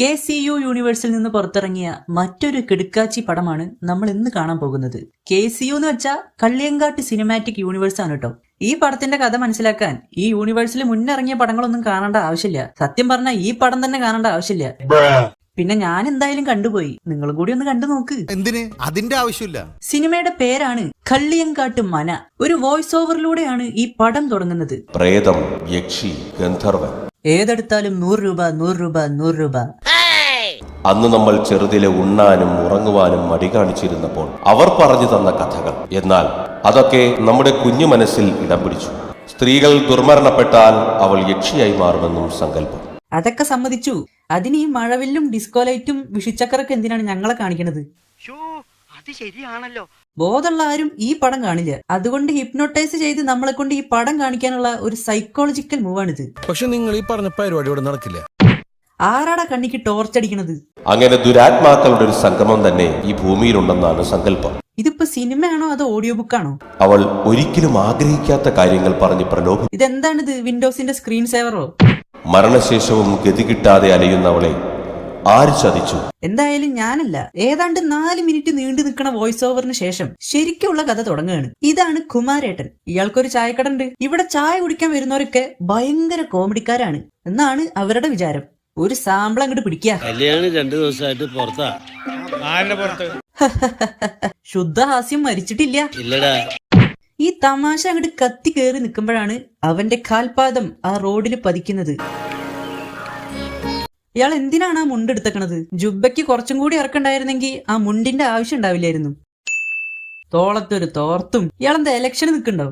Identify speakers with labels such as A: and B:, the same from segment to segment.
A: KCU യൂണിവേഴ്സിൽ നിന്ന് പുറത്തിറങ്ങിയ മറ്റൊരു കിടുക്കാച്ചി പടമാണ് നമ്മൾ ഇന്ന് കാണാൻ പോകുന്നത്. KCU എന്ന് വെച്ചാൽ കള്ളിയങ്കാട്ട് സിനിമാറ്റിക് യൂണിവേഴ്സ് ആണ് കേട്ടോ. ഈ പടത്തിന്റെ കഥ മനസ്സിലാക്കാൻ ഈ യൂണിവേഴ്സിൽ മുന്നിറങ്ങിയ പടങ്ങളൊന്നും കാണേണ്ട ആവശ്യമില്ല. സത്യം പറഞ്ഞാൽ ഈ പടം തന്നെ കാണേണ്ട ആവശ്യമില്ല. പിന്നെ ഞാൻ എന്തായാലും കണ്ടുപോയി, നിങ്ങളും കൂടി ഒന്ന് കണ്ടു നോക്ക്.
B: എന്തിന്? അതിന്റെ ആവശ്യമില്ല.
A: സിനിമയുടെ പേരാണ് കള്ളിയങ്കാട്ട് മന. ഒരു വോയിസ് ഓവറിലൂടെയാണ് ഈ പടം തുടങ്ങുന്നത്.
C: പ്രേതം, യക്ഷി, ഗന്ധർവൻ,
A: ഏതെടുത്താലും 100 രൂപ 100 രൂപ 100 രൂപ.
C: അന്ന് നമ്മൾ ചെറുതിലെ ഉണ്ണാനും ഉറങ്ങുവാനും മടി കാണിച്ചിരുന്നപ്പോൾ അവർ പറഞ്ഞു തന്ന കഥകൾ. എന്നാൽ അതൊക്കെ നമ്മുടെ കുഞ്ഞു മനസ്സിൽ ഇടം പിടിച്ചു. സ്ത്രീകൾ ദുർമരണപ്പെട്ടാൽ അവൾ യക്ഷിയായി മാറുമെന്നും സങ്കല്പം.
A: അതൊക്കെ സമ്മതിച്ചു. അതിന് ഈ മഴവില്ലും ഡിസ്കോ ലൈറ്റും വിഷിച്ചക്കറൊക്കെ എന്തിനാണ് ഞങ്ങളെ കാണിക്കണത്? ബോധമുള്ള ആരും ഈ പടം കാണില്ല. അതുകൊണ്ട് ഹിപ്നോട്ടൈസ് ചെയ്ത് നമ്മളെ കൊണ്ട് ഈ പടം കാണിക്കാനുള്ള ഒരു സൈക്കോളജിക്കൽ മൂവാണിത്.
B: പക്ഷെ നിങ്ങൾ ഈ പറഞ്ഞ പരിപാടി ഇവിടെ നടക്കില്ല.
A: ആരാടാ കണ്ണിക്ക് ടോർച്ചടിക്കണത്?
C: അങ്ങനെ ദുരാത്മാക്കളുടെ ഒരു സംഗമം തന്നെ ഈ ഭൂമിയിലുണ്ടെന്നാണ് സങ്കല്പം.
A: ഇതിപ്പോ സിനിമയാണോ അതോ ഓഡിയോ ബുക്കാണോ?
C: അവൾ ഒരിക്കലും ആഗ്രഹിക്കാത്ത കാര്യങ്ങൾ പറഞ്ഞ് പ്രലോഭി.
A: ഇതെന്താണിത്? വിൻഡോസിന്റെ സ്ക്രീൻ സേവറോ?
C: മരണശേഷവും ഗതി കിട്ടാതെ അലയുന്നവളെ ആര് ചതിച്ചു?
A: എന്തായാലും ഞാനല്ല. ഏതാണ്ട് 4 മിനിറ്റ് നീണ്ടു നിൽക്കുന്ന വോയിസ് ഓവറിന് ശേഷം ശരിക്കുള്ള കഥ തുടങ്ങുകയാണ്. ഇതാണ് കുമാരേട്ടൻ. ഇയാൾക്കൊരു ചായക്കട ഉണ്ട്. ഇവിടെ ചായ കുടിക്കാൻ വരുന്നവരൊക്കെ ഭയങ്കര കോമഡിക്കാരാണ് എന്നാണ് അവരുടെ വിചാരം. ഒരു സാമ്പിൾ അങ്ങോട്ട് പിടിക്കുക.
D: കല്യാണം 2 ദിവസമായിട്ട് പുറത്താ.
A: ശുദ്ധഹാസ്യം മരിച്ചിട്ടില്ല.
D: ഇല്ലടാ.
A: ഈ തമാശ അങ്ങോട്ട് കത്തി കയറി നിൽക്കുമ്പോഴാണ് അവന്റെ കാൽപാദം ആ റോഡിൽ പതിക്കുന്നത്. ഇയാൾ എന്തിനാണ് ആ മുണ്ട് എടുത്തേക്കണത്? ജുബയ്ക്ക് കുറച്ചും കൂടി ഇറക്കണ്ടായിരുന്നെങ്കിൽ ആ മുണ്ടിന്റെ ആവശ്യം ഉണ്ടാവില്ലായിരുന്നു. തോളത്തൊരു തോർത്തും. ഇയാളെന്താ ഇലക്ഷന് നിൽക്കണ്ടോ?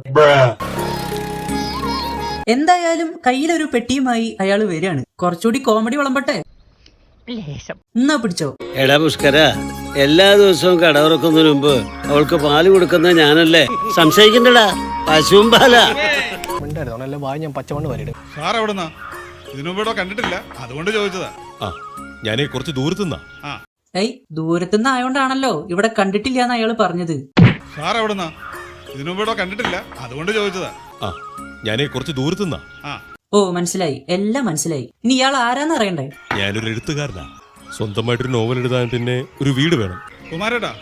A: എന്തായാലും കയ്യിലൊരു പെട്ടിയുമായി അയാൾ വരികയാണ്. കുറച്ചുകൂടി കോമഡി വിളമ്പട്ടെ. എന്നാ പിടിച്ചോ.
D: എടാ പുഷ്കര, എല്ലാ ദിവസവും കട തുറക്കുന്നതിന് മുമ്പ് അവൾക്ക് പാല് കൊടുക്കുന്ന ഞാനല്ലേ? സംശയിക്കണ്ടടാ, പശുവും പാലാ.
E: കണ്ടിട്ടില്ല, അതുകൊണ്ട് ചോദിച്ചതാ.
F: ഞാനേ കുറച്ച് ദൂരത്തുനിന്നാ.
A: ഏയ്, ദൂരത്തുനിന്ന് ആയോണ്ടാണല്ലോ ഇവിടെ കണ്ടിട്ടില്ല എന്ന് അയാള് പറഞ്ഞത്.
E: കണ്ടിട്ടില്ല, അതുകൊണ്ട് ചോദിച്ചതാ.
F: ഞാനേ കുറച്ച് ദൂരത്തുനിന്നാ.
A: ഓ, മനസ്സിലായി, എല്ലാം മനസ്സിലായി. ഇനി ഇയാൾ ആരാന്ന് അറിയണ്ടേ?
F: ഞാനൊരു എഴുത്തുകാരനാ. സ്വന്തമായിട്ടൊരു നോവൽ എഴുതാൻ പിന്നെ ഒരു വീട് വേണം.
E: കുമാരേട്ടാ,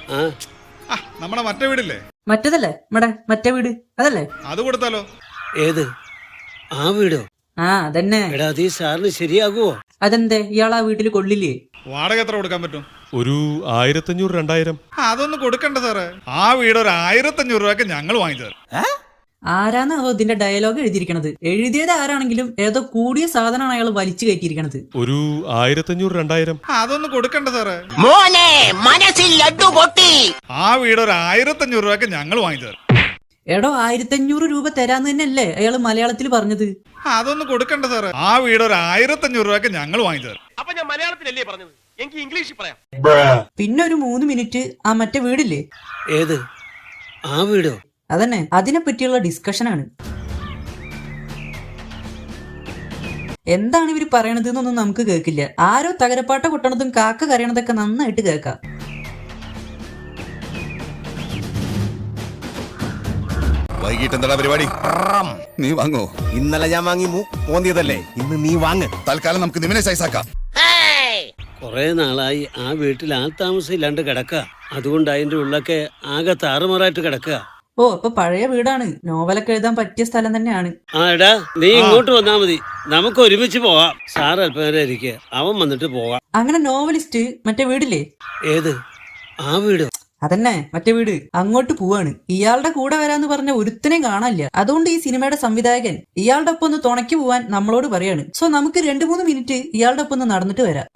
E: നമ്മുടെ മറ്റേ വീടില്ലേ?
A: മറ്റേതല്ലേ നമ്മുടെ മറ്റേ വീട്? അതല്ലേ?
E: അത് കൊടുത്താലോ?
D: ഏത്? ആ വീടോ?
A: ആ, അതന്നെ.
D: എടാ, അത് ഈ സാറിന് ശരിയാകുവോ?
A: അതെന്തേ, ഇയാൾ ആ വീട്ടിൽ കൊള്ളില്ലേ?
E: വാടക എത്ര കൊടുക്കാൻ പറ്റും?
F: ഒരു 1500-2000.
E: അതൊന്നും കൊടുക്കണ്ട സാറേ. ആ വീട് ഒരു 1500 രൂപയ്ക്ക് ഞങ്ങൾ വാങ്ങിച്ചു തരാം.
A: ആരാന്നാവോ ഇതിന്റെ ഡയലോഗ് എഴുതിയിരിക്കണത്? എഴുതിയത് ആരാണെങ്കിലും ഏതോ കൂടിയ സാധനമാണ് അയാൾ വലിച്ചു കയറ്റിയിരിക്കണത്.
F: ഒരു 1500-2000.
E: അതൊന്നും കൊടുക്കണ്ട സാറേ.
G: മോനെ മനസ്സിൽ ലഡ്ഡു പൊട്ടി.
E: ആ വീട് ഒരു 1500 രൂപയ്ക്ക് ഞങ്ങൾ വാങ്ങിച്ചു തരാം.
A: എടോ, 1500 രൂപ തരാന്ന് തന്നെയല്ലേ അയാൾ മലയാളത്തിൽ പറഞ്ഞത്?
E: അതൊന്നും കൊടുക്കണ്ട സാറേ. ആ വീട് ഒരു 1500 രൂപയ്ക്ക് ഞങ്ങൾ വാങ്ങിച്ചു തരാം.
G: അപ്പൊ ഞാൻ മലയാളത്തിലല്ലേ പറഞ്ഞത്? എനിക്ക് ഇംഗ്ലീഷിൽ പറയാം.
A: പിന്നെ ഒരു 3 മിനിറ്റ് ആ മറ്റേ വീടില്ലേ?
D: ഏത്? ആ വീടോ?
A: അതന്നെ, അതിനെ പറ്റിയുള്ള ഡിസ്കഷനാണ്. എന്താണ് ഇവര് പറയണത് എന്നൊന്നും നമുക്ക് കേൾക്കില്ല. ആരോ തകരപ്പാട്ട കൊട്ടണതും കാക്ക കരയണതൊക്കെ നന്നായിട്ട് കേൾക്കാം.
B: വൈകിട്ട് എന്താ പരിപാടി? നീ വാങ്ങോ? ഇന്നലെ ഞാൻ വാങ്ങി പോന്നിയതല്ലേ, ഇന്ന് നീ വാങ്ങ്. തൽക്കാലം നമുക്ക് നിമിനെ സൈസാക്കാം.
D: കൊറേ നാളായി ആ വീട്ടിൽ ആൾ താമസം ഇല്ലാണ്ട് കിടക്കുക. അതുകൊണ്ട് അതിന്റെ ഉള്ളൊക്കെ ആകെ താറുമാറായിട്ട് കിടക്കുക.
A: ഓ, അപ്പൊ പഴയ വീടാണ്. നോവലൊക്കെ എഴുതാൻ പറ്റിയ സ്ഥലം തന്നെയാണ്.
D: ആ, എടാ, നീ ഇങ്ങോട്ട് വന്നാ മതി, നമുക്ക് ഒരുമിച്ച് പോവാം. സാർ അല്പം നേരം ഇരിക്കുക, അവൻ വന്നിട്ട് പോവാം.
A: അങ്ങനെ നോവലിസ്റ്റ് മറ്റേ വീടില്ലേ?
D: ഏത്? ആ വീടോ?
A: അതന്നെ, മറ്റേ വീട്. അങ്ങോട്ട് പോവാണ്. ഇയാളുടെ കൂടെ വരാന്ന് പറഞ്ഞ ഒരുത്തനെയും കാണാനില്ല. അതുകൊണ്ട് ഈ സിനിമയുടെ സംവിധായകൻ ഇയാളുടെ ഒപ്പം ഒന്ന് തുണയ്ക്ക് പോവാൻ നമ്മളോട് പറയാണ്. സോ നമുക്ക് 2-3 മിനിറ്റ് ഇയാളുടെ ഒപ്പം ഒന്ന് നടന്നിട്ട് വരാം.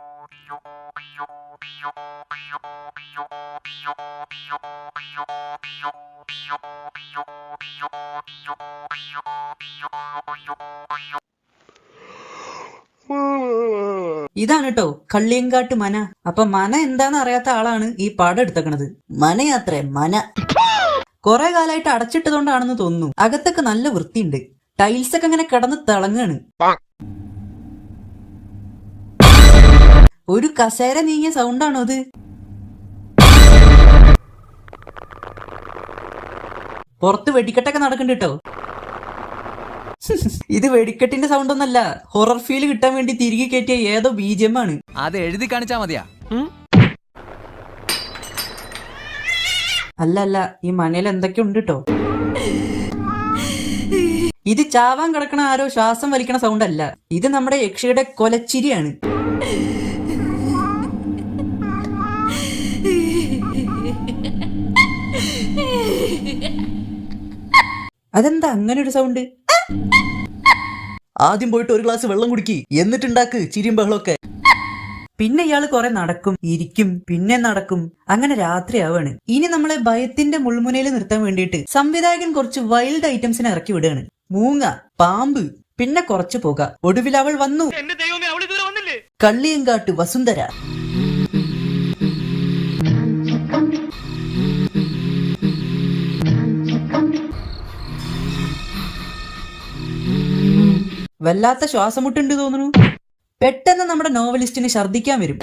A: ഇതാണ് കേട്ടോ കള്ളിയങ്കാട്ട് മന. അപ്പൊ മന എന്താന്ന് അറിയാത്ത ആളാണ് ഈ പടം എടുത്തേക്കണത്. മനയാത്രേ, മന. കൊറേ കാലമായിട്ട് അടച്ചിട്ടതുകൊണ്ടാണെന്ന് തോന്നുന്നു. അകത്തൊക്കെ നല്ല വൃത്തിയുണ്ട്. ടൈൽസ് ഒക്കെ ഇങ്ങനെ കിടന്ന് തിളങ്ങാണ്. ഒരു കസേര നീങ്ങിയ സൗണ്ടാണോ അത്? പുറത്ത് വെടിക്കെട്ടൊക്കെ നടക്കണ്ട കേട്ടോ. ഇത് വെടിക്കെട്ടിന്റെ സൗണ്ട് ഒന്നല്ല, ഹൊറർ ഫീൽ കിട്ടാൻ വേണ്ടി തിരികെ കയറ്റിയ ഏതോ BGM ആണ്.
H: അത് എഴുതി കാണിച്ചാ മതിയാ.
A: അല്ല ഈ മനയിൽ എന്തൊക്കെ ഉണ്ട് കേട്ടോ. ഇത് ചാവാൻ കിടക്കണ ആരോ ശ്വാസം വലിക്കണ സൗണ്ട് അല്ല, ഇത് നമ്മുടെ യക്ഷിയുടെ കൊലച്ചിരിയാണ്. അതെന്താ അങ്ങനെ ഒരു സൗണ്ട്? ആദ്യം പോയിട്ട് ഒരു ഗ്ലാസ് വെള്ളം കുടിക്കി, എന്നിട്ടുണ്ടാക്ക് ചിരിയും ബഹളമൊക്കെ. പിന്നെ ഇയാള് കുറെ നടക്കും, ഇരിക്കും, പിന്നെ നടക്കും. അങ്ങനെ രാത്രിയാവാണ്. ഇനി നമ്മളെ ഭയത്തിന്റെ മുൾമുനയിൽ നിർത്താൻ വേണ്ടിയിട്ട് സംവിധായകൻ കുറച്ച് വൈൽഡ് ഐറ്റംസിനെ ഇറക്കി വിടുകയാണ്. മൂങ്ങ, പാമ്പ്, പിന്നെ കുറച്ചു പുക. ഒടുവിൽ അവൾ വന്നു. കള്ളിയങ്കാട്ട് വസുന്ധര. വല്ലാത്ത ശ്വാസമുട്ടുണ്ട് തോന്നുന്നു. പെട്ടെന്ന് നമ്മുടെ നോവലിസ്റ്റിന് ഛർദിക്കാൻ വരും.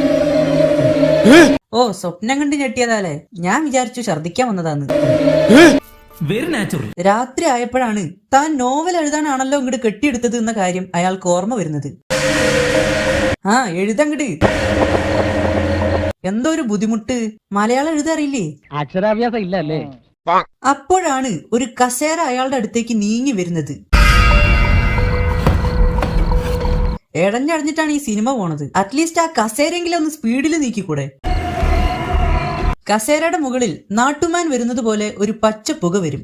A: ഓ, സ്വപ്നം കണ്ട് ഞെട്ടിയതാലേ. ഞാൻ വിചാരിച്ചു ഛർദിക്കാൻ വന്നതാന്ന്. രാത്രി ആയപ്പോഴാണ് താൻ നോവൽ എഴുതാനാണല്ലോ ഇങ്ങോട്ട് കെട്ടിയെടുത്തത് എന്ന കാര്യം അയാൾക്ക് ഓർമ്മ വരുന്നത്. ആ, എഴുതങ്ങട്. എന്തോ ഒരു ബുദ്ധിമുട്ട്. മലയാളം എഴുതാറില്ലേ?
I: അക്ഷരാഭ്യാസം ഇല്ലല്ലേ?
A: അപ്പോഴാണ് ഒരു കസേര അയാളുടെ അടുത്തേക്ക് നീങ്ങി വരുന്നത്. എഴഞ്ഞടഞ്ഞിട്ടാണ് ഈ സിനിമ പോണത്. അറ്റ്ലീസ്റ്റ് ആ കസേരയെങ്കിലും ഒന്ന് സ്പീഡിൽ നീക്കിക്കൂടെ? കസേരയുടെ മുകളിൽ നാട്ടുമാൻ വരുന്നത് പോലെ ഒരു പച്ച പുക വരും.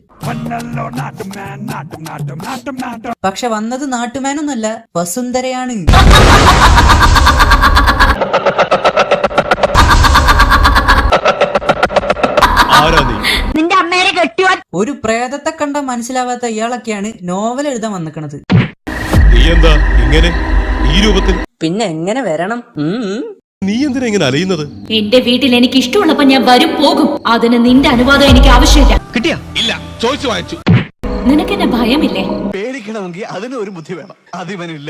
A: പക്ഷെ വന്നത് നാട്ടുമാനൊന്നല്ല, വസുന്ധരയാണ്.
G: നിന്റെ അമ്മേനെ കെട്ടിയോ?
A: ഒരു പ്രേതത്തെ കണ്ട മനസ്സിലാവാത്ത ഇയാളൊക്കെയാണ് നോവൽ എഴുതാൻ വന്നിക്കണത്.
F: നീ എന്താ ഇങ്ങനെ ഈ രൂപത്തിൽ?
A: പിന്നെ എങ്ങനെ വരണം?
F: നീ എന്തിനാ ഇങ്ങനെ അലയുന്നത്?
J: എന്റെ വീട്ടിൽ എനിക്ക് ഇഷ്ടമുള്ളപ്പോ ഞാൻ വരും പോകും. അതിന് നിന്റെ അനുവാദം എനിക്ക് ആവശ്യമില്ല.
B: കിട്ടിയാ? ഇല്ല, ചോദിച്ചു വാങ്ങിച്ചു.
J: നിനക്കെന്നെ ഭയമില്ലേ?
B: പേടിക്കണമെങ്കിൽ അതിന് ഒരു ബുദ്ധി വേണം, അതിവനില്ല.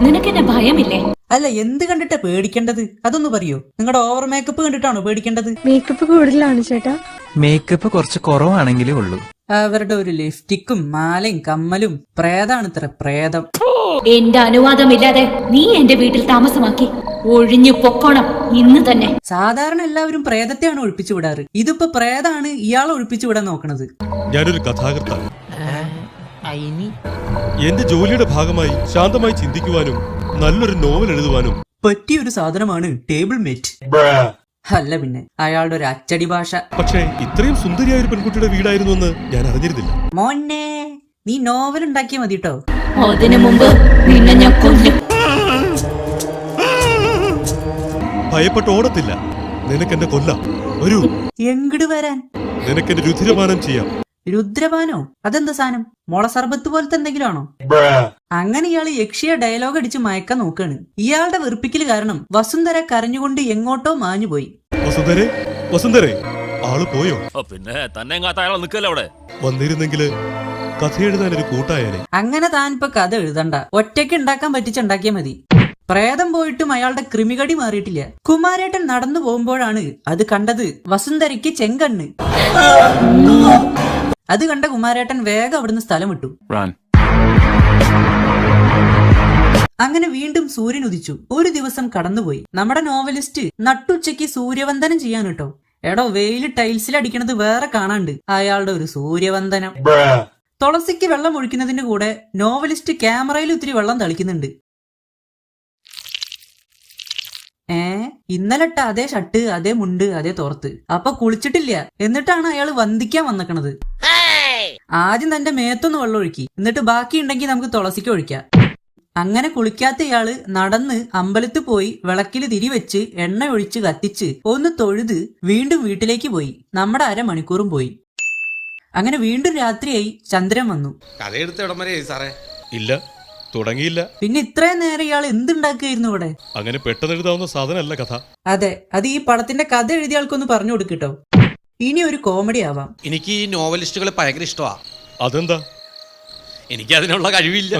J: നിനക്കെന്നെ ഭയമില്ലേ?
A: അല്ല, എന്ത് കണ്ടിട്ടാ പേടിക്കേണ്ടത്? അതൊന്ന് പറയോ. നിങ്ങളുടെ ഓവർ മേക്കപ്പ് കണ്ടിട്ടാണോ പേടിക്കേണ്ടത്?
I: മേക്കപ്പ് കൂടുതലാണ് ചേട്ടാ.
H: മേക്കപ്പ് കുറച്ച് കുറവാണെങ്കിലേ ഉള്ളൂ.
A: അവരുടെ ഒരു ലിപ്സ്റ്റിക്കും മാലയും കമ്മലും. പ്രേതാണിത്ര, പ്രേതം.
J: എന്റെ അനുവാദമില്ലാതെ നീ എന്റെ വീട്ടിൽ താമസമാക്കി ഒഴിഞ്ഞു പൊക്കോണം ഇന്ന് തന്നെ.
A: സാധാരണ എല്ലാവരും പ്രേതത്തെയാണ് ഒഴിപ്പിച്ചു വിടാറ്. ഇതിപ്പോ പ്രേതാണ് ഇയാളെ ഒഴിപ്പിച്ചു വിടാൻ നോക്കണത്.
F: ഞാനൊരു കഥാകൃത്താണ്. എന്റെ ജോലിയുടെ ഭാഗമായി ശാന്തമായി ചിന്തിക്കുവാനും നല്ലൊരു നോവൽ എഴുതുവാനും
A: പറ്റിയൊരു സാധനമാണ് ടേബിൾ മേറ്റ്. അല്ല പിന്നെ അയാളുടെ ഒരു അച്ചടി ഭാഷ.
F: പക്ഷേ ഇത്രയും സുന്ദരിയായ ഒരു പെൺകുട്ടിയുടെ വീടായിരുന്നു എന്ന് ഞാൻ അറിഞ്ഞിരുന്നില്ല.
A: മോനെ, നീ നോവൽ ഉണ്ടാക്കിയാ മതി കേട്ടോ.
J: അതിനു മുമ്പ് നിന്നെ ഞാൻ കൊല്ലും.
F: ഭയപ്പെട്ട് ഓടത്തില്ല. നിനക്കെന്നെ കൊല്ലാം. വരൂ.
A: എങ്ങട് വരാൻ?
F: നിനക്കെന്നെ രുധിരപാനം ചെയ്യാം.
A: രുദ്രപാനോ? അതെന്താ സാധനം? മുള സർബത്ത് പോലത്തെ എന്തെങ്കിലും ആണോ? അങ്ങനെ ഇയാള് യക്ഷിയെ ഡയലോഗ് അടിച്ച് മയക്കാൻ നോക്കാണ്. ഇയാളുടെ വെറുപ്പിക്കല് കാരണം വസുന്ധര കരഞ്ഞുകൊണ്ട് എങ്ങോട്ടോ മാഞ്ഞുപോയി.
F: വസുന്ധരേ, വസുന്ധരേ, ആള് പോയോ?
G: പിന്നെ തന്നെ കാത്തായാളോ നിൽക്കല്ലോ അവിടെ.
F: വന്നിരുന്നെങ്കില് കഥ എഴുതാൻ ഒരു കൂട്ടായാലേ.
A: അങ്ങനെ താൻ ഇപ്പൊ കഥ എഴുതണ്ട, ഒറ്റയ്ക്ക് ഉണ്ടാക്കാൻ പറ്റിച്ചുണ്ടാക്കിയാ മതി. പ്രേതം പോയിട്ടും അയാളുടെ ക്രിമികടി മാറിയിട്ടില്ല. കുമാരേട്ടൻ നടന്നു പോകുമ്പോഴാണ് അത് കണ്ടത്. വസുന്ധരയ്ക്ക് ചെങ്കണ്ണ്. അത് കണ്ട കുമാരേട്ടൻ വേഗം അവിടുന്ന് സ്ഥലം വിട്ടു. അങ്ങനെ വീണ്ടും സൂര്യൻ ഉദിച്ചു. ഒരു ദിവസം കടന്നുപോയി. നമ്മുടെ നോവലിസ്റ്റ് നട്ടുച്ചയ്ക്ക് സൂര്യവന്ദനം ചെയ്യാൻ കേട്ടോ. എടോ, വെയില് ടൈൽസിൽ അടിക്കണത് വേറെ കാണാണ്ട് അയാളുടെ ഒരു സൂര്യവന്ദനം. തുളസിക്ക് വെള്ളം ഒഴിക്കുന്നതിന്റെ കൂടെ നോവലിസ്റ്റ് ക്യാമറയിൽ ഒത്തിരി വെള്ളം തളിക്കുന്നുണ്ട്. ഇന്നലെട്ട അതേ ഷർട്ട്, അതേ മുണ്ട്, അതേ തോർത്ത്. അപ്പൊ കുളിച്ചിട്ടില്ല. എന്നിട്ടാണ് അയാൾ വന്ദിക്കാൻ വന്നിക്കണത്. ആദ്യം തന്റെ മേത്തൊന്ന് വെള്ളം ഒഴുക്കി, എന്നിട്ട് ബാക്കി ഉണ്ടെങ്കിൽ നമുക്ക് തുളസിക്ക് ഒഴിക്കാം. അങ്ങനെ കുളിക്കാത്ത ഇയാള് നടന്ന് അമ്പലത്തിൽ പോയി വിളക്കില് തിരിവെച്ച് എണ്ണ ഒഴിച്ച് കത്തിച്ച് ഒന്ന് തൊഴുത് വീണ്ടും വീട്ടിലേക്ക് പോയി. നമ്മുടെ 1/2 മണിക്കൂറും പോയി. അങ്ങനെ വീണ്ടും രാത്രിയായി. ചന്ദ്രൻ വന്നു.
B: കഥയെടുത്ത ഇടം വരെ സാറേ.
F: ഇല്ല, തുടങ്ങിയില്ല.
A: പിന്നെ ഇത്രയും നേരം ഇയാൾ എന്തുണ്ടാക്കുകയായിരുന്നു ഇവിടെ?
F: അങ്ങനെ പെട്ടെന്ന് എഴുതാവുന്ന സാധനമല്ല കഥ.
A: അതെ, അത് ഈ പടത്തിന്റെ കഥ എഴുതിയ ആൾക്കൊന്ന് പറഞ്ഞു കൊടുക്കട്ടോ. ഇനി ഒരു കോമഡി ആവാം.
K: എനിക്ക് ഈ നോവലിസ്റ്റുകൾ ഭയങ്കര ഇഷ്ടമാ.
F: അതെന്താ?
K: എനിക്ക് അതിനുള്ള കഴിവില്ല.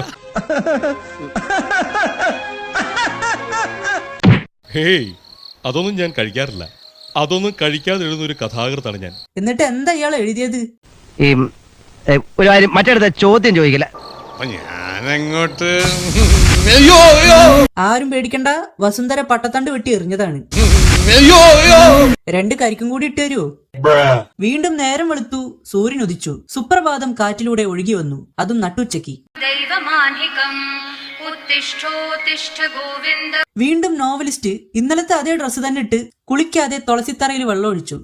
F: ഹേയ്, അതൊന്നും ഞാൻ കഴിക്കാറില്ല. അതൊന്നും കഴിക്കാതെ എഴുതുന്ന ഒരു കഥാകൃത്താണ് ഞാൻ.
A: എന്നിട്ട് എന്താ ഇയാൾ എഴുതിയത്?
I: ഒരു കാര്യം മറ്റടുത്ത ചോദ്യം ചോദിക്കില്ല.
B: അപ്പൊ ഞാൻ
E: ഞാനെങ്ങോട്ട്
A: ആരും പേടിക്കണ്ട, വസുന്ധര പട്ടത്തണ്ട് വെട്ടി എറിഞ്ഞതാണ്. രണ്ട് കരിക്കും കൂടി ഇട്ട് തരുമോ? വീണ്ടും നേരം വെളുത്തു, സൂര്യൻ ഉദിച്ചു. സുപ്രഭാതം കാറ്റിലൂടെ ഒഴുകി വന്നു, അതും നട്ടുച്ചയ്ക്ക്. വീണ്ടും നോവലിസ്റ്റ് ഇന്നലത്തെ അതേ ഡ്രസ്സ് തന്നെ ഇട്ട് കുളിക്കാതെ തുളസിത്തറയിൽ വെള്ളം ഒഴിച്ചു.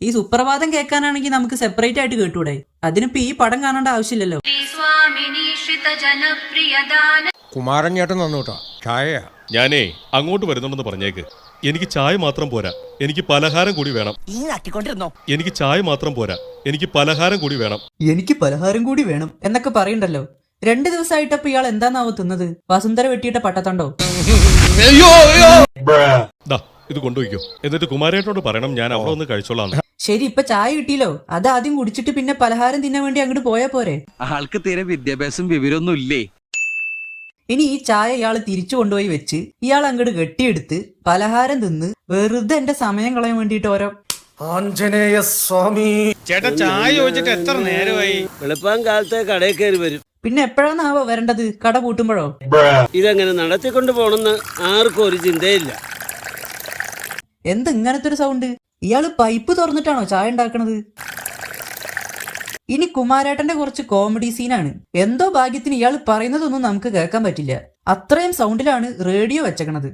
A: ഈ സുപ്രഭാതം കേൾക്കാനാണെങ്കിൽ നമുക്ക് സെപ്പറേറ്റ് ആയിട്ട് കേട്ടൂടെ? അതിനിപ്പോ ഈ പടം കാണേണ്ട ആവശ്യമില്ലല്ലോ.
H: കുമാരൻ ചേട്ടൻ തന്നു കേട്ടോ ചായ.
F: ഞാനേ അങ്ങോട്ട് വരുന്നുണ്ടെന്ന് പറഞ്ഞേക്ക്. എനിക്ക് ചായ മാത്രം പോരാ, എനിക്ക് പലഹാരം കൂടി വേണം. എനിക്ക് ചായ മാത്രം പോരാ, എനിക്ക് പലഹാരം കൂടി വേണം.
A: എനിക്ക് പലഹാരം കൂടി വേണം എന്നൊക്കെ പറയണ്ടല്ലോ. 2 ദിവസമായിട്ടപ്പോ ഇയാൾ എന്താന്നാവോ തിന്നത്? വസുന്ധര വെട്ടിയിട്ട പട്ടത്തണ്ടോ?
F: ദാ ഇത് കൊണ്ടുപോയിക്കോ. എന്നിട്ട് കുമാരേട്ടനോട് പറയണം ഞാൻ അവിടെ ഒന്ന് കഴിച്ചോളാം.
A: ശരി, ഇപ്പൊ ചായ കിട്ടിയല്ലോ, അത് ആദ്യം കുടിച്ചിട്ട് പിന്നെ പലഹാരം തിന്നാൻ വേണ്ടി അങ്ങോട്ട് പോയാ പോരെ?
H: ആൾക്ക് തീരെ വിദ്യാഭ്യാസം വിവരമൊന്നും ഇല്ലേ.
A: ഇനി ഈ ചായ ഇയാൾ തിരിച്ചു കൊണ്ടുപോയി വെച്ച് ഇയാൾ അങ്ങോട്ട് കെട്ടിയെടുത്ത് പലഹാരം തിന്ന് വെറുതെ എന്റെ സമയം കളയാൻ വേണ്ടിട്ട് ഓരോ
H: ആഞ്ജനേയ സ്വാമി.
E: ചേട്ടാ ചായ ചോദിച്ചിട്ട് എത്ര നേരമായി?
D: വെളുപ്പാൻ കാലത്തെ കടയിൽ കയറി വരും.
A: പിന്നെ എപ്പോഴാന്നാവോ വരേണ്ടത്? കട പൂട്ടുമ്പോഴോ?
D: ഇതെങ്ങനെ നടത്തിക്കൊണ്ട് പോണെന്ന് ആർക്കും ഒരു ചിന്തയില്ല.
A: എന്ത് ഇങ്ങനത്തെ ഒരു സൗണ്ട്? ഇയാള് പൈപ്പ് തുറന്നിട്ടാണോ ചായ ഉണ്ടാക്കണത്? ഇനി കുമാരേട്ടന്റെ കുറച്ച് കോമഡി സീനാണ്. എന്തോ ഭാഗ്യത്തിന് ഇയാൾ പറയുന്നതൊന്നും നമുക്ക് കേൾക്കാൻ പറ്റില്ല, അത്രയും സൗണ്ടിലാണ് റേഡിയോ വെച്ചേക്കണത്.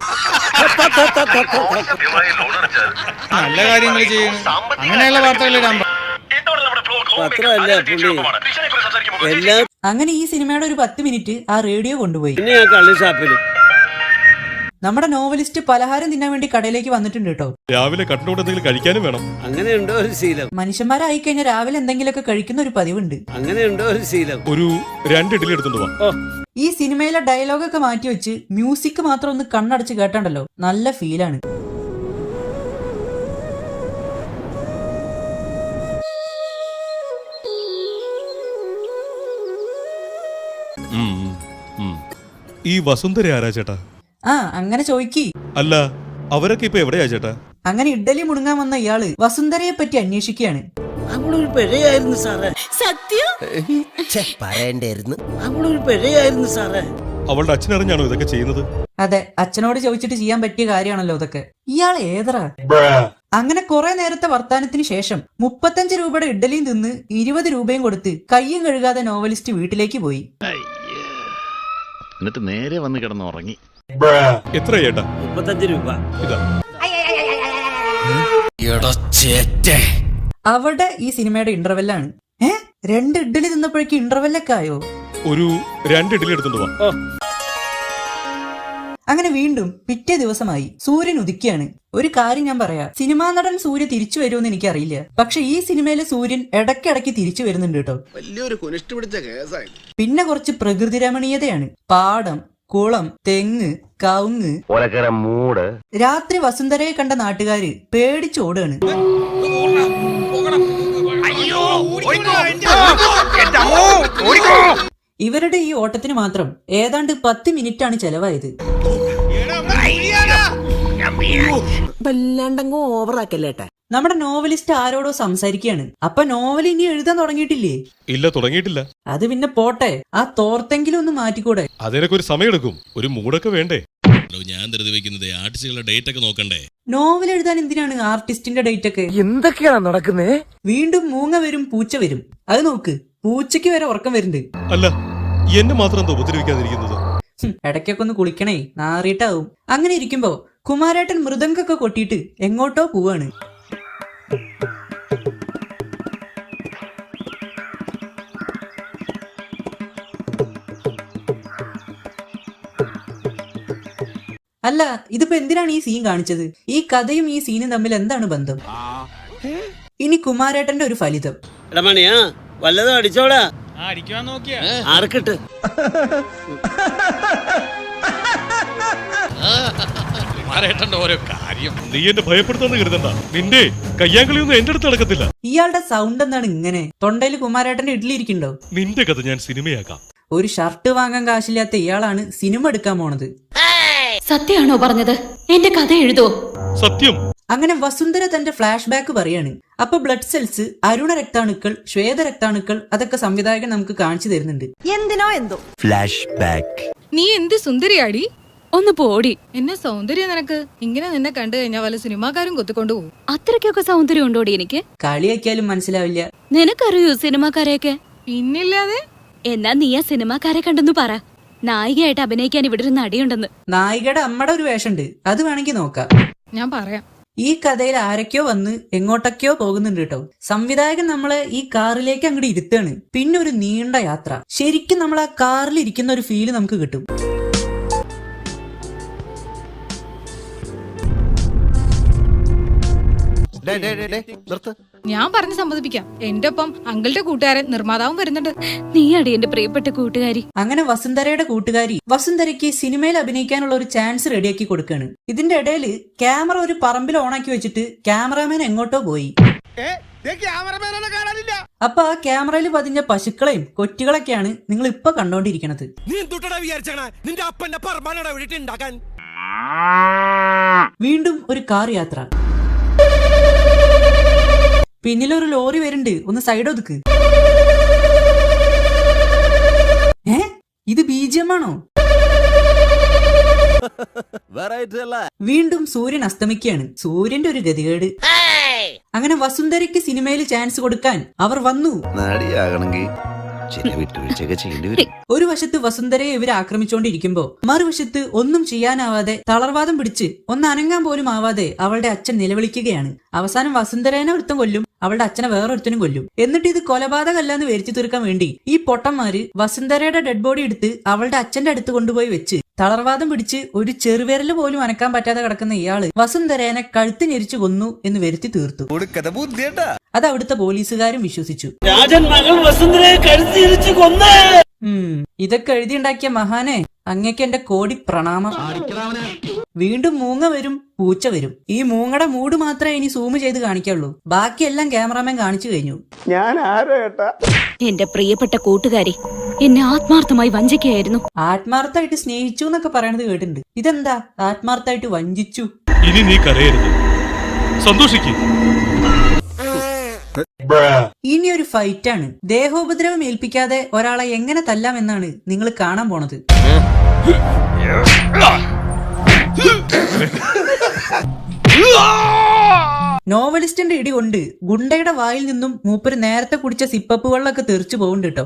E: നല്ല കാര്യങ്ങൾ ചെയ്യുന്നു, അങ്ങനെയുള്ള വാർത്തകൾ ഇടാൻ
D: പത്രമല്ല പുള്ളി എല്ലാം.
A: അങ്ങനെ ഈ സിനിമയുടെ ഒരു 10 മിനിറ്റ് ആ റേഡിയോ കൊണ്ടുപോയി.
D: പിന്നെ ഞാൻ കള്ളി ഷാപ്പില്
A: നമ്മുടെ നോവലിസ്റ്റ് പലഹാരം തിന്നാൻ വേണ്ടി കടയിലേക്ക് വന്നിട്ടുണ്ട് കേട്ടോ.
F: രാവിലെ കട്ടിലോട്ട് എന്തെങ്കിലും കഴിക്കാനും വേണം.
D: അങ്ങനെയുണ്ടോ ഒരു ശീലം?
A: മനുഷ്യന്മാരായി കഴിഞ്ഞാൽ രാവിലെ എന്തെങ്കിലുമൊക്കെ കഴിക്കുന്ന ഒരു പതിവുണ്ട്.
D: അങ്ങനെയുണ്ടോ ഒരു ശീലം?
F: ഒരു 2 ഇഡ്ഡലി എടുത്തോണ്ട് വാ.
A: ഈ സിനിമയിലെ ഡയലോഗൊക്കെ മാറ്റി വെച്ച് മ്യൂസിക് മാത്രം ഒന്ന് കണ്ണടച്ച് കേട്ടാണ്ടല്ലോ, നല്ല ഫീലാണ്.
F: ഈ വസുന്ധര ആരാ ചേട്ടാ?
A: ആ അങ്ങനെ ചോയ്ക്കി.
F: അല്ല, അവരൊക്കെ ഇപ്പൊ എവിടെയാ ചേട്ടാ?
A: അങ്ങനെ ഇഡ്ഡലി മുടുങ്ങാൻ വന്ന ഇയാള് വസുന്ധരയെ പറ്റി അന്വേഷിക്കുകയാണ്.
D: അവളൊരു പിഴയായിരുന്നു സാറേ.
J: സത്യം
D: പറയണ്ടായിരുന്നു. അവളൊരു പിഴയായിരുന്നു സാറേ.
F: അവളുടെ അച്ഛനറിഞ്ഞാണോ ഇതൊക്കെ ചെയ്യുന്നത്?
A: അതെ, അച്ഛനോട് ചോദിച്ചിട്ട് ചെയ്യാൻ പറ്റിയ കാര്യമാണല്ലോ ഇതൊക്കെ. ഇയാൾ ഏതറാ? അങ്ങനെ കുറെ നേരത്തെ വർത്താനത്തിന് ശേഷം 35 രൂപയുടെ ഇഡ്ഡലിയും തിന്ന് 20 രൂപയും കൊടുത്ത് കയ്യും കഴുകാതെ നോവലിസ്റ്റ് വീട്ടിലേക്ക് പോയി.
G: എന്നിട്ട് നേരെ വന്ന് കിടന്നുറങ്ങി.
F: എത്ര ചേട്ടാ?
D: 35 രൂപ.
F: ഇതാ.
A: അവിടെ ഈ സിനിമയുടെ ഇന്റർവെല്ലാണ്. 2 ഇഡ്ഡലി തിന്നപ്പോഴേക്ക് ഇന്റർവെല്ലൊക്കെ ആയോ?
F: ഒരു 2 ഇഡ്ഡലി എടുത്തോണ്ട് വാ.
A: അങ്ങനെ വീണ്ടും പിറ്റേ ദിവസമായി. സൂര്യൻ ഉദിക്കുകയാണ്. ഒരു കാര്യം ഞാൻ പറയാം, സിനിമാ നടൻ സൂര്യ തിരിച്ചു വരുമെന്ന് എനിക്കറിയില്ല, പക്ഷെ ഈ സിനിമയിലെ സൂര്യൻ ഇടയ്ക്കിടയ്ക്ക് തിരിച്ചു വരുന്നുണ്ട് കേട്ടോ.
B: വലിയൊരു കുനിഷ്ട് പിടിച്ച കേസായി.
A: പിന്നെ കുറച്ച് പ്രകൃതി രമണീയതയാണ്. പാടം, കുളം, തെങ്ങ്, കവുങ്ങ്. രാത്രി വസുന്ധരയെ കണ്ട നാട്ടുകാര് പേടിച്ചോടാണ്. ഇവരുടെ ഈ ഓട്ടത്തിന് മാത്രം ഏതാണ്ട് 10 മിനിറ്റാണ് ചെലവായത്. നമ്മുടെ നോവലിസ്റ്റ് ആരോടോ സംസാരിക്കുകയാണ്. അപ്പൊ നോവൽ ഇനി എഴുതാൻ തുടങ്ങിയിട്ടില്ലേ?
F: ഇല്ല, തുടങ്ങിയിട്ടില്ല.
A: അത് പിന്നെ പോട്ടെ, ആ തോർത്തെങ്കിലും ഒന്ന് മാറ്റിക്കൂടെ?
F: അതിനൊക്കെ ഒരു സമയം എടുക്കും, ഒരു മൂടൊക്കെ വേണ്ടേ?
G: ഞാൻ ധൃതി വെക്കുന്നത് ആർട്ടിസ്റ്റുകളുടെ ഡേറ്റ് ഒക്കെ നോക്കണ്ടേ?
A: നോവൽ എഴുതാൻ എന്തിനാണ് ആർട്ടിസ്റ്റിന്റെ ഡേറ്റ് ഒക്കെ?
H: എന്തൊക്കെയാണ് നടക്കുന്നേ?
A: വീണ്ടും മൂങ്ങ വരും, പൂച്ച വരും. അത് നോക്ക്, പൂച്ചയ്ക്ക് വരെ ഉറക്കം വരുന്നുണ്ട്.
F: അല്ല, എന്നെ മാത്രം എന്താ ഉപദ്രവിക്കാതിരിക്കുന്നത്?
A: ഇടയ്ക്കൊക്കെ ഒന്ന് കുളിക്കണേ, നാറിയിട്ടാവും. അങ്ങനെ ഇരിക്കുമ്പോ കുമാരേട്ടൻ മൃദംഗൊക്കെ കൊട്ടിയിട്ട് എങ്ങോട്ടോ പോവാണ്. അല്ല, ഇതിപ്പോ എന്തിനാണ് ഈ സീൻ കാണിച്ചത്? ഈ കഥയും ഈ സീനും തമ്മിൽ എന്താണ് ബന്ധം? ഇനി കുമാരേട്ടന്റെ ഒരു ഫലിതം.
D: എടമണിയാ വല്ലതും അടിച്ചോടാ.
E: അടിക്കാൻ നോക്കിയാ
D: ആർക്കിട്ട്?
K: ഓരോ കാര്യം.
F: നീ എന്നെ ഭയപ്പെടുത്താന്ന് കരുതണ്ട. നിന്റെ കയ്യാങ്കളിയൊന്നും എന്റെ അടുത്ത് നടക്കത്തില്ല.
A: ഇയാളുടെ സൗണ്ട് എന്താണ് ഇങ്ങനെ? തൊണ്ടയിൽ കുമാരേട്ടന്റെ ഇഡ്ഡലി ഇരിക്കണ്ടോ?
F: നിന്റെ കഥ ഞാൻ സിനിമയാക്കാം.
A: ഒരു ഷർട്ട് വാങ്ങാൻ കാശില്ലാത്ത ഇയാളാണ് സിനിമ എടുക്കാൻ പോണത്.
J: സത്യമാണോ പറഞ്ഞത്? എന്റെ കഥ എഴുതോ?
F: സത്യം.
A: അങ്ങനെ വസുന്ധര തന്റെ ഫ്ലാഷ് ബാക്ക് പറയാണ്. അപ്പൊ ബ്ലഡ് സെൽസ്, അരുണ രക്താണുക്കൾ, ശ്വേത രക്താണുക്കൾ അതൊക്കെ സംവിധായകൻ നമുക്ക് കാണിച്ചു തരുന്നുണ്ട്.
I: എന്തിനോ എന്തോ
B: ഫ്ലാഷ് ബാക്ക്.
I: നീ എന്ത് സുന്ദരിയാടി. ഒന്ന് പോടി. എന്നെ സൗന്ദര്യം നിനക്ക്. ഇങ്ങനെ നിന്നെ കണ്ടു കഴിഞ്ഞാൽ വല്ല സിനിമാക്കാരും കൊത്തിക്കൊണ്ടു പോകും.
J: അത്രയ്ക്കൊക്കെ സൗന്ദര്യം ഉണ്ടോടി എനിക്ക്?
A: കളിയാക്കിയാലും മനസ്സിലാവില്ല.
J: നിനക്കറിയോ സിനിമാക്കാരെയൊക്കെ?
I: പിന്നില്ലാതെ.
J: എന്നാ നീ ആ സിനിമാക്കാരെ കണ്ടെന്ന് പറ. നായികയായിട്ട് അഭിനയിക്കാൻ ഇവിടെ ഒരു നടിയുണ്ടെന്ന്.
A: നായികയുടെ അമ്മയുടെ ഒരു വേഷമുണ്ട്, അത് വേണമെങ്കിൽ നോക്കാം.
I: ഞാൻ പറയാം.
A: ഈ കഥയിൽ ആരൊക്കെയോ വന്ന് എങ്ങോട്ടൊക്കെയോ പോകുന്നുണ്ട് കേട്ടോ. സംവിധായകൻ നമ്മളെ ഈ കാറിലേക്ക് അങ്ങോട്ട് ഇരുത്താണ്. പിന്നെ ഒരു നീണ്ട യാത്ര. ശരിക്കും നമ്മൾ ആ കാറിൽ ഇരിക്കുന്ന ഒരു ഫീല് നമുക്ക് കിട്ടും.
I: ഞാൻ പറഞ്ഞ് സമ്മതിപ്പിക്കാം. എന്റെ ഒപ്പം അങ്കിളുടെ കൂട്ടുകാരൻ നിർമ്മാതാവും വരുന്നുണ്ട്.
J: നീയാടി എന്റെ പ്രിയപ്പെട്ട കൂട്ടുകാരി.
A: അങ്ങനെ വസുന്ധരയുടെ കൂട്ടുകാരി വസുന്ധരയ്ക്ക് സിനിമയിൽ അഭിനയിക്കാനുള്ള ഒരു ചാൻസ് റെഡിയാക്കി കൊടുക്കാണ്. ഇതിന്റെ ഇടയിൽ ക്യാമറ ഒരു പറമ്പിൽ ഓണാക്കി വെച്ചിട്ട് ക്യാമറാമാൻ എങ്ങോട്ടോ പോയി. അപ്പൊ ആ ക്യാമറയിൽ പതിഞ്ഞ പശുക്കളെയും കൊറ്റികളൊക്കെയാണ് നിങ്ങൾ ഇപ്പൊ കണ്ടോണ്ടിരിക്കണത്. വീണ്ടും ഒരു കാർ യാത്ര. പിന്നിലൊരു ലോറി വരുന്നുണ്ട്, ഒന്ന് സൈഡ് ഒതുക്ക്. ഇത് BGM ആണോ? വീണ്ടും സൂര്യൻ അസ്തമിക്കുകയാണ്. സൂര്യന്റെ ഒരു ഗതികേട്. അങ്ങനെ വസുന്ധരയ്ക്ക് സിനിമയിൽ ചാൻസ് കൊടുക്കാൻ അവർ വന്നു. ഒരു വശത്ത് വസുന്ധരയെ ഇവർ ആക്രമിച്ചുകൊണ്ടിരിക്കുമ്പോ മറുവശത്ത് ഒന്നും ചെയ്യാനാവാതെ തളർവാദം പിടിച്ച് ഒന്ന് അനങ്ങാൻ പോലും ആവാതെ അവളുടെ അച്ഛൻ നിലവിളിക്കുകയാണ്. അവസാനം വസുന്ധരേനെ ഒരുത്തൻ കൊല്ലും, അവളുടെ അച്ഛനെ വേറൊരുത്തനും കൊല്ലും. എന്നിട്ട് ഇത് കൊലപാതകമല്ലെന്ന് വരുത്തി തീർക്കാൻ വേണ്ടി ഈ പൊട്ടന്മാര് വസുന്ധരയുടെ ഡെഡ് ബോഡി എടുത്ത് അവളുടെ അച്ഛന്റെ അടുത്ത് കൊണ്ടുപോയി വെച്ച് തളർവാദം പിടിച്ച് ഒരു ചെറുവിരല് പോലും അനക്കാൻ പറ്റാതെ കിടക്കുന്ന ഇയാള് വസുന്ധരേനെ കഴുത്ത് ഞെരിച്ചു കൊന്നു എന്ന് വരുത്തി തീർത്തു. അത് അവിടുത്തെ പോലീസുകാരും വിശ്വസിച്ചു.
D: രാജൻ മകൾ വസുന്ധരയെ കഴുത്തിരിച്ചു കൊന്നേ.
A: ഇതൊക്കെ എഴുതിയുണ്ടാക്കിയ മഹാനെ, അങ്ങേക്ക് എന്റെ കോടി പ്രണാമം. വീണ്ടും മൂങ്ങ വരും, പൂച്ച വരും. ഈ മൂങ്ങയുടെ മൂഡ് മാത്രമേ ഇനി സൂം ചെയ്ത് കാണിക്കുള്ളൂ. ബാക്കിയെല്ലാം ക്യാമറാമാൻ കാണിച്ചു കഴിഞ്ഞു.
D: ഞാൻ ആരോ ഏട്ടാ?
J: എന്റെ പ്രിയപ്പെട്ട കൂട്ടുകാരി എന്നെ ആത്മാർത്ഥമായി വഞ്ചിക്കുകയായിരുന്നു.
A: ആത്മാർത്ഥമായിട്ട് സ്നേഹിച്ചു എന്നൊക്കെ പറയണത് കേട്ടിട്ടുണ്ട്. ഇതെന്താ ആത്മാർത്ഥമായിട്ട് വഞ്ചിച്ചു?
F: ഇനി നീ കരയരുത്, സന്തോഷിക്കും.
A: ഇനി ഒരു ഫൈറ്റാണ്. ദേഹോപദ്രവം ഏൽപ്പിക്കാതെ ഒരാളെ എങ്ങനെ തല്ലാമെന്നാണ് നിങ്ങൾ കാണാൻ പോണത്. നോവലിസ്റ്റിന്റെ ഇടി കൊണ്ട് ഗുണ്ടയുടെ വായിൽ നിന്നും മൂപ്പര് നേരത്തെ കുടിച്ച സിപ്പപ്പ് വെള്ളമൊക്കെ തെറിച്ചു പോകുന്നുണ്ട് കേട്ടോ.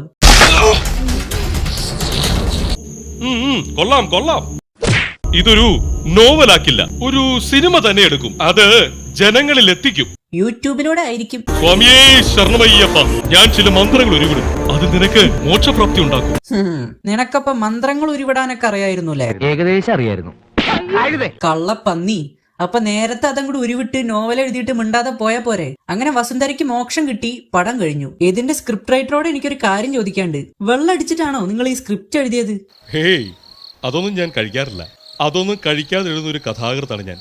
F: കൊള്ളാം കൊള്ളാം. ഇതൊരു നോവലാക്കില്ല, ഒരു സിനിമ തന്നെ എടുക്കും, അത് ജനങ്ങളിൽ എത്തിക്കും.
A: യൂട്യൂബിലൂടെ ആയിരിക്കും.
F: സ്വാമിയേ ശരണമയ്യപ്പ, ഞാൻ ചില മന്ത്രങ്ങൾ ഉരുവിടും, അത് നിനക്ക് മോക്ഷപ്രാപ്തി ഉണ്ടാക്കും.
A: നിനക്കപ്പ മന്ത്രങ്ങൾ ഉരുവിടാനൊക്കെ അറിയായിരുന്നു അല്ലേ?
H: ഏകദേശം അറിയായിരുന്നു.
A: കള്ളപ്പന്നി. അപ്പൊ നേരത്തെ അതങ്ങോട്ട് ഉരുവിട്ട് നോവൽ എഴുതിയിട്ട് മിണ്ടാതെ പോയാ പോരെ? അങ്ങനെ വസുന്ധരയ്ക്ക് മോക്ഷം കിട്ടി, പടം കഴിഞ്ഞു. ഇതിന്റെ സ്ക്രിപ്റ്റ് റൈറ്ററോട് എനിക്കൊരു കാര്യം ചോദിക്കാണ്ട്. വെള്ളടിച്ചിട്ടാണോ നിങ്ങൾ ഈ സ്ക്രിപ്റ്റ് എഴുതിയത്?
F: ഹേയ്, അതൊന്നും ഞാൻ കഴിക്കാറില്ല. അതൊന്നും കഴിക്കാതെ എഴുതുന്ന ഒരു കഥാകൃത്താണ് ഞാൻ.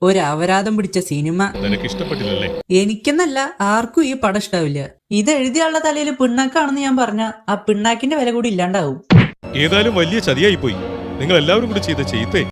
A: ഒരു അപരാധം പിടിച്ച സിനിമ.
F: നിനക്ക് ഇഷ്ടപ്പെട്ടില്ലല്ലേ?
A: എനിക്കെന്നല്ല, ആർക്കും ഈ പടം ഇഷ്ടാവില്ല. ഇത് എഴുതിയുള്ള തലയിൽ പിണ്ണാക്കാണെന്ന് ഞാൻ പറഞ്ഞ ആ പിണ്ണാക്കിന്റെ വില കൂടി ഇല്ലാണ്ടാവും.
F: ഏതായാലും വലിയ ചതിയായി പോയി നിങ്ങൾ എല്ലാവരും കൂടി ചെയ്ത ചെയ്തേ.